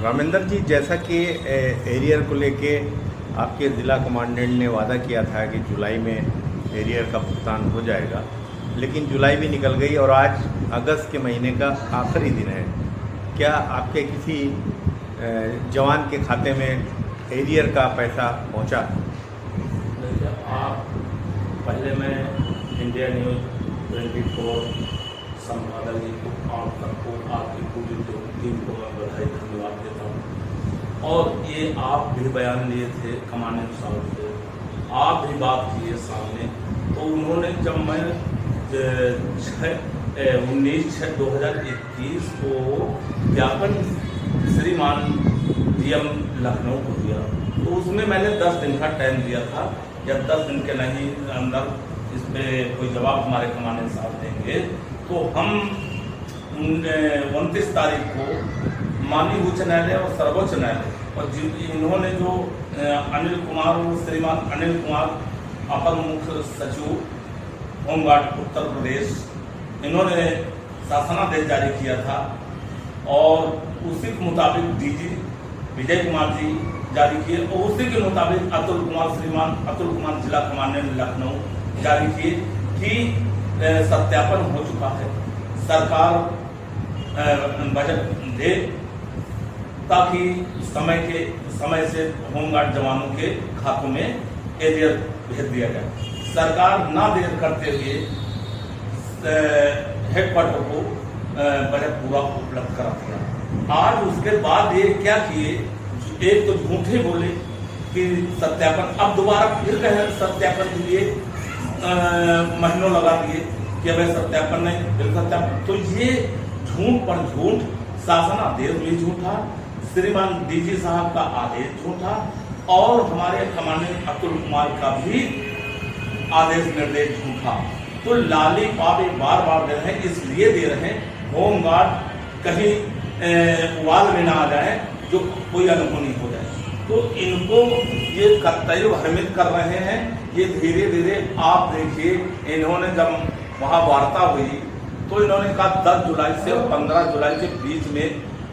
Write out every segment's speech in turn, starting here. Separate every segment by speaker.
Speaker 1: रामेंद्र जी, जैसा कि एरियर को लेके आपके ज़िला कमांडेंट ने वादा किया था कि जुलाई में एरियर का भुगतान हो जाएगा, लेकिन जुलाई भी निकल गई और आज अगस्त के महीने का आखिरी दिन है। क्या आपके किसी जवान के खाते में एरियर का पैसा पहुंचा?
Speaker 2: देखिए, आप पहले मैं इंडिया न्यूज़ 24 संपादक जी को, आप सबको, आपकी पूरी टीम को मैं बधाई धन्यवाद देता हूँ। और ये आप भी बयान लिए थे कमांडेंट साहब से, आप भी बात किए सामने, तो उन्होंने जब मैं 19/6/2021 को ज्ञापन श्रीमान डीएम लखनऊ को दिया, तो उसमें मैंने 10 दिन का टाइम दिया था, या 10 दिन के नहीं अंदर इस पर कोई जवाब हमारे कमांडेंट साहब देंगे। तो हम 29 तारीख को माननीय उच्च न्यायालय और सर्वोच्च न्यायालय और इन्होंने जो अनिल कुमार, श्रीमान अनिल कुमार, अपर मुख्य सचिव होमगार्ड उत्तर प्रदेश, इन्होंने शासनादेश जारी किया था और उसी के मुताबिक डीजी विजय कुमार जी जारी किए और उसी के मुताबिक अतुल कुमार, श्रीमान अतुल कुमार जिला कमांडेंट लखनऊ जारी किए कि सत्यापन हो चुका है, सरकार बजट दे ताकि समय से होमगार्ड जवानों के खातों में एरियर भेज दिया जाए। सरकार ना देर करते हुए हेडक्वार्टर को बजट पूरा उपलब्ध करा दिया। आज उसके बाद ये क्या किए, एक तो झूठे बोले कि सत्यापन, अब दोबारा फिर कहे सत्यापन के लिए महीनों लगा दिए कि अब सत्यापन नहीं, फिर सत्यापन। तो ये झूठ पर झूठ, शासनादेश भी झूठा, श्रीमान डीजी साहब का आदेश झूठा और हमारे कमांडेंट अतुल कुमार का भी आदेश निर्देश झूठा। तो लाली पापे बार बार दे रहे हैं, इसलिए दे रहे हैं होमगार्ड कहीं उबाल में ना आ जाए, जो कोई अनहोनी हो जाए। तो इनको ये कतई भ्रमित कर रहे हैं। ये धीरे धीरे आप देखिए, इन्होंने जब वहाँ वार्ता हुई तो इन्होंने कहा 10 जुलाई से 15 जुलाई के बीच में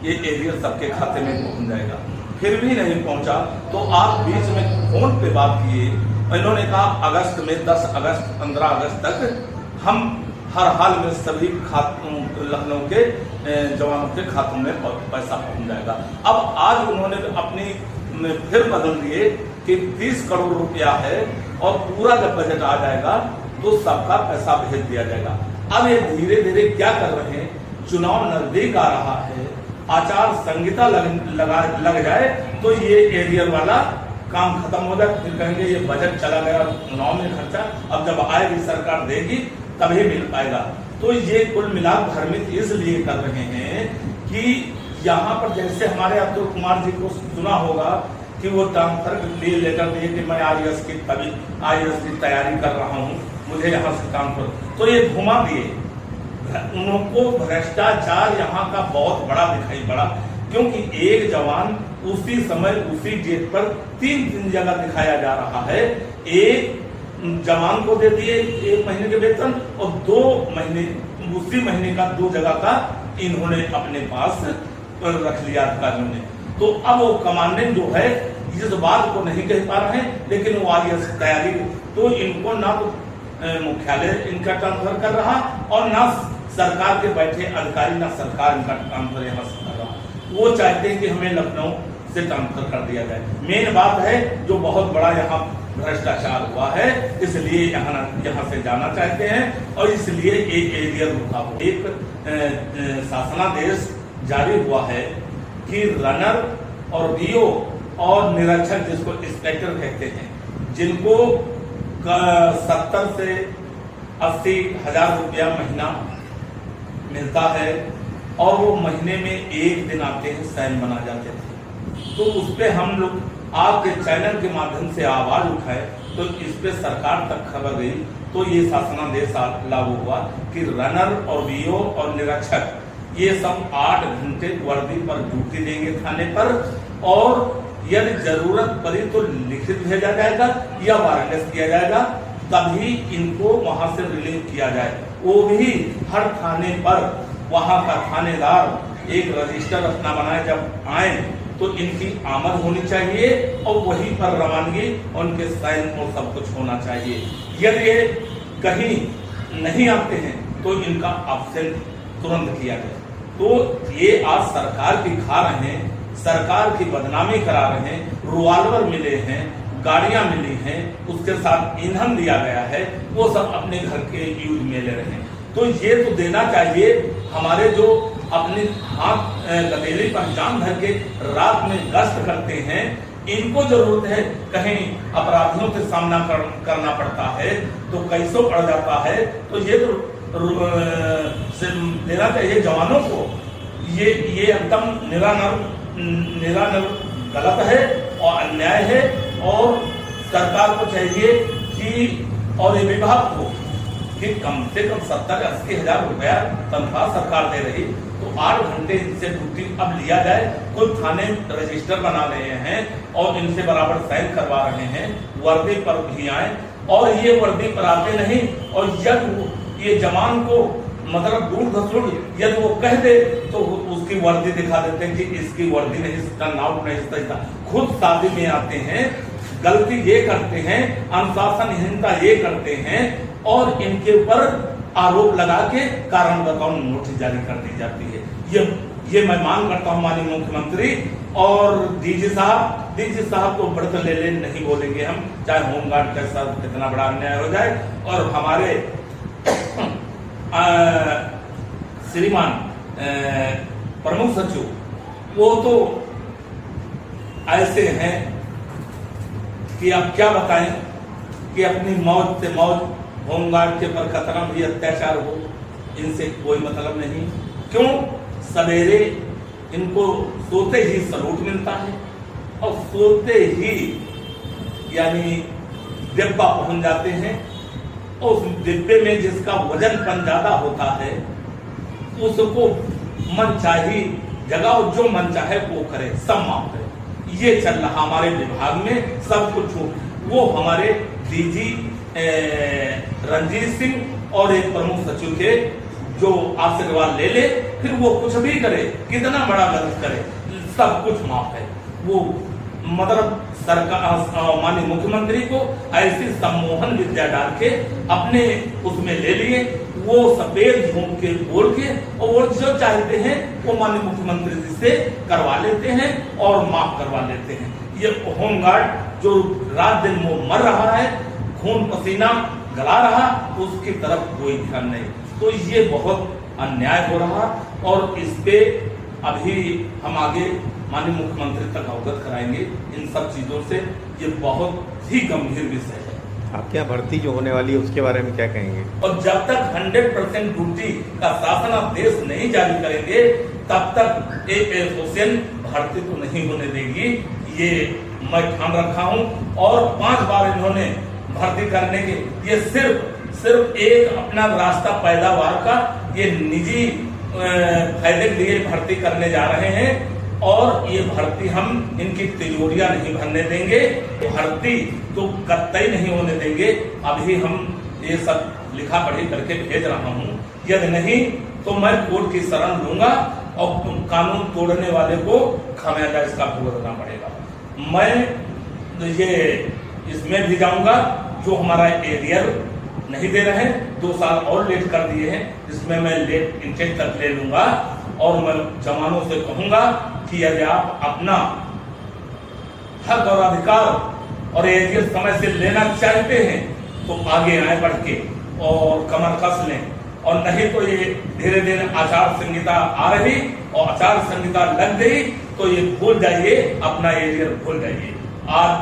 Speaker 2: ये एरियर सबके खाते में पहुंच जाएगा, फिर भी नहीं पहुंचा। तो आप बीच में फोन पे बात किए, इन्होंने कहा अगस्त में 10 अगस्त 15 अगस्त तक हम हर हाल में सभी लखनऊ के जवानों के खातों में पैसा पहुंच जाएगा। अब आज उन्होंने अपनी फिर बदल दिए कि 30 करोड़ रुपया है और पूरा जब बजट आ जाएगा तो सबका पैसा भेज दिया जाएगा। अब ये धीरे धीरे क्या कर रहे हैं, चुनाव नजदीक आ रहा है, आचार संहिता लग जाए तो ये एरियर वाला काम खत्म हो जाए, फिर कहेंगे ये बजट चला गया चुनाव में खर्चा, अब जब आएगी सरकार देगी तभी मिल पाएगा। तो ये कुल मिला भ्रमित इसलिए कर रहे हैं कि यहाँ पर जैसे हमारे अब्दुल कुमार जी को सुना होगा कि वो ट्रांसफर के लिए लेटर दिए कि मैं आईएएस की तैयारी कर रहा हूँ, मुझे यहाँ से काम करो, तो ये घुमा दिए। उनको भ्रष्टाचार यहाँ का बहुत बड़ा दिखाई पड़ा, क्योंकि एक जवान उसी समय उसी डेट पर 3 जगह दिखाया जा रहा है। एक जवान को दे दिए 1 महीने के वेतन और 2 महीने उसी महीने का 2 जगह का इन्होंने अपने पास रख लिया अधिकारियों ने। तो अब वो कमांडेंट जो है इस बात को नहीं कह पा रहे हैं, लेकिन वो आईएएस तैयारी, तो इनको ना तो मुख्यालय इनका ट्रांसफर कर रहा और ना सरकार के बैठे अधिकारी, ना सरकार इनका ट्रांसफर यहाँ से कर रहा। वो चाहते हैं कि हमें लखनऊ से ट्रांसफर कर दिया जाए। मेन बात है जो बहुत बड़ा यहाँ भ्रष्टाचार हुआ है, इसलिए यहाँ से जाना चाहते हैं और इसलिए एक एरियर रुका हो। एक शासनादेश जारी हुआ है कि रनर और बीओ और निरीक्षक, जिसको इंस्पेक्टर कहते हैं, जिनको 70 से 80 हजार रुपया महीना मिलता है और वो महीने में 1 दिन आते हैं, सैन बना जाते थे। तो उस पर हम लोग आपके चैनल के माध्यम से आवाज उठाए तो इस पे सरकार तक खबर गई, तो ये शासनादेश लागू हुआ कि रनर और बीओ और निरीक्षक ये सब 8 घंटे वर्दी पर ड्यूटी देंगे थाने पर, और यदि जरूरत पड़ी तो लिखित भेजा जाएगा या वारंट किया जाएगा, तभी इनको वहां से रिलीव किया जाए। वो भी हर थाने पर वहां का थानेदार एक रजिस्टर अपना बनाए, जब आए तो इनकी आमद होनी चाहिए और वहीं पर रवानगी उनके साइन और सब कुछ होना चाहिए। यदि ये कहीं नहीं आते हैं तो इनका ऑब्सेंट तुरंत किया जाए। तो ये आज सरकार की खा रहे हैं, सरकार की बदनामी करा रहे हैं। रिवॉल्वर मिले हैं, गाड़ियां मिली हैं, उसके साथ ईंधन दिया गया है, वो सब अपने घर के यूज में ले रहे हैं। तो ये तो देना चाहिए। हमारे जो अपने हाथ गदेली पर जान धर के रात में गश्त करते हैं, इनको जरूरत है, कहीं अपराधियों से सामना करना पड़ता है तो कैसो पड़ जाता है। तो ये तो देना चाहिए जवानों को। ये एकदम निरानर गलत है और अन्याय है। और सरकार को चाहिए कि और ये विभाग को कि कम से कम 70-80 हजार रुपया तनख्वाह सरकार दे रही, तो 8 घंटे इनसे ड्यूटी अब लिया जाए। कोई थाने रजिस्टर बना रहे हैं और इनसे बराबर साइन करवा रहे हैं, वर्दी पर भी आए। और ये वर्दी पर आते नहीं, और जब ये जवान को मतलब दूर धसूड़ यदि वो कह दे तो उसकी वर्दी दिखा देते हैं कि इसकी वर्दी नहीं, इसका नाउट नहीं, इसका खुद शादी में आते हैं, गलती ये करते हैं, अनुशासनहीनता ये करते हैं और इनके ऊपर आरोप लगा के कारण बताओ नोटिस जारी कर दी जाती है। ये मैं मांग करता हूँ माननीय मुख्यमंत्री और डीजी साहब को बढ़त ले नहीं बोलेंगे हम, चाहे होमगार्ड के साथ कितना बड़ा अन्याय हो जाए। और हमारे श्रीमान प्रमुख सचिव वो तो ऐसे हैं कि आप क्या बताएं कि अपनी मौत से मौत, होमगार्ड के पर खतरा भी अत्याचार हो, इनसे कोई मतलब नहीं। क्यों? सवेरे इनको सोते ही सलूट मिलता है और सोते ही यानी डिब्बा पहुंच जाते हैं। उस डिब्बे में जिसका वजनपन ज्यादा होता है उसको मन चाहे जगह जो मन चाहे वो करे, सब माफ करे। ये चल रहा हमारे विभाग में सब कुछ। वो हमारे डीजी रंजीत सिंह और एक प्रमुख सचिव के जो आशीर्वाद ले फिर वो कुछ भी करे, कितना बड़ा गलत करे, सब कुछ माफ है। वो मतलब सरकार माननीय मुख्यमंत्री को ऐसी सम्मोहन विद्या डाल के अपने उसमें ले लिए, वो सफेद झूठ के बोल के और वो जो चाहते हैं वो माननीय मुख्यमंत्री जी से करवा लेते हैं और माफ करवा लेते हैं। ये होमगार्ड जो रात दिन वो मर रहा है, खून पसीना गला रहा, उसकी तरफ कोई ध्यान नहीं। तो ये बहुत अन्याय हो रहा और इस पे अभी हम आगे माननीय मुख्यमंत्री तक अवगत कराएंगे इन सब चीजों से। ये बहुत ही गंभीर विषय है।
Speaker 1: आपके यहाँ भर्ती जो होने वाली है उसके बारे में क्या कहेंगे?
Speaker 2: और जब तक 100% ड्यूटी का शासन आदेश नहीं जारी करेंगे तब तक एसोसिएशन भर्ती तो नहीं होने देगी, ये मैं ठान रखा हूँ। और 5 बार इन्होंने भर्ती करने के, ये सिर्फ एक अपना रास्ता पैदावार का ये निजी फायदे के लिए भर्ती करने जा रहे हैं। और ये भर्ती हम इनकी तिजोरियां नहीं भरने देंगे, भर्ती तो कतई नहीं होने देंगे। अभी हम ये सब लिखा पढ़ी करके भेज रहा हूँ। यदि नहीं तो मैं कोर्ट की शरण लूंगा और कानून तोड़ने वाले को खामियाजा इसका भुगतना पड़ेगा। मैं ये इसमें भी जाऊंगा जो हमारा एरियर नहीं दे रहे हैं, 2 साल और लेट कर दिए हैं, इसमें मैं लेट इंटेक तक ले लूंगा। और मैं जवानों से कहूंगा कि यदि आप अपना हक और अधिकार और एरियर समय से लेना चाहते हैं तो आगे आए बढ़ के और कमर कस लें। और नहीं तो ये धीरे धीरे आचार संहिता आ रही और आचार संहिता लग गई तो ये भूल जाइए, अपना एरियर भूल जाइए। आज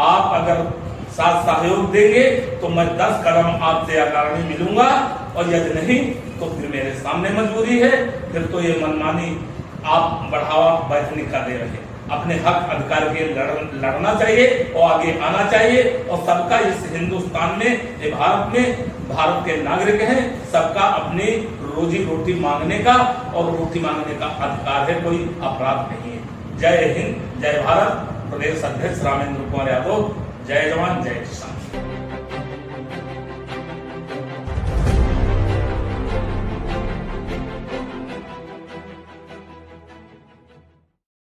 Speaker 2: आप अगर साथ सहयोग देंगे तो मैं 10 कदम आपसे अग्रणी मिलूंगा। और यदि नहीं तो फिर मेरे सामने मजबूरी है, फिर तो ये मनमानी आप बढ़ावा बैठने का दे रहे। अपने हक अधिकार के लड़ना चाहिए और आगे आना चाहिए। और सबका इस हिंदुस्तान में, ये भारत में, भारत के नागरिक हैं, सबका अपनी रोजी रोटी मांगने का और रोटी मांगने का अधिकार है, कोई अपराध नहीं है। जय हिंद, जय भारत। प्रदेश अध्यक्ष रामेंद्र कुमार यादव। जय जवान जय किसान।